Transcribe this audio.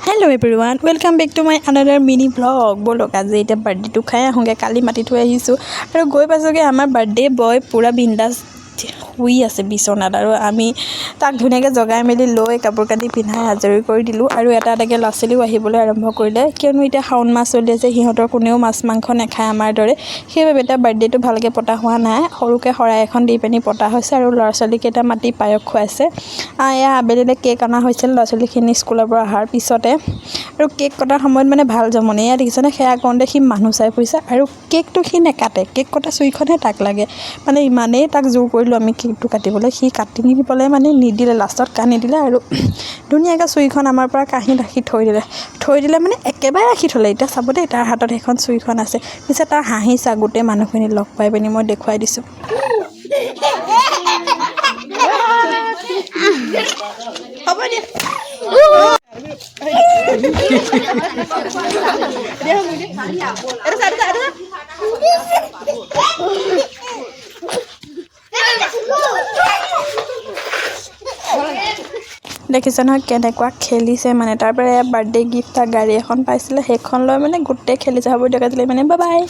Hello everyone welcome back to my another mini blog बोलक आज इतना बार्थडे तो खाई आहूँगे काली माति थी और गई पासगे आम बार्थडे बॉय पूरा बिंदास हुई आसे बिचनात और आमी ताक धुनियाके जगाई मेली लै कापोर कानि पिन्धाई आजरी कर दिलु और एटा एटाके ला छालीओ आहिबोले आरम्भ करिले कियनो इतना शाओन मास चलि आछे सिहतर कोनेओ माछ मांस नाखाय आमार दरे सेइबाबे एटा बार्थडे तो भालके पता हुआ नाइ सरुके शৰাই এখন দি पिनि पता হৈছে और लरा छालीकेइटा माति पायस खुवाइছে या आबेलिले केक आना হৈছিল लरा छालीखिनि स्कुলৰ পৰা अহাৰ পিছতে और केक कटार সময়ত মানে ভাল जमने या देखिछने सेया कौंते सि मानुह चाइ फुरिছে और केक तो सि नेकाटे केक कटा चुईखने ताक लागे माने इमानेই ताक जोर करिलो आमी केक तो काटिबले सि काटि निदिबले माने निदिले लास्टत कानि दिले और धुनियाके चुईखन आमार পৰা काहि राखि थৈ दिले माने एकेबारे राखि थले इटा चाब दे तार हातत एखन चुईखन आछे पिছে तार हाहि चा गोटे मानुहखिनि लग पाइ पिनि মই देखुৱাই दिसु হ'ব দে देखिছে নহয় কেনেকুৱা খেলিছে মানে তাৰ পৰা বাৰ্থডে গিফ্ট গাড়ী এখন পাইছিলে সেইখন লৈ মানে গোটেই খেলিছে হ'ব দিয়ক আজিলৈ মানে বাই বাই।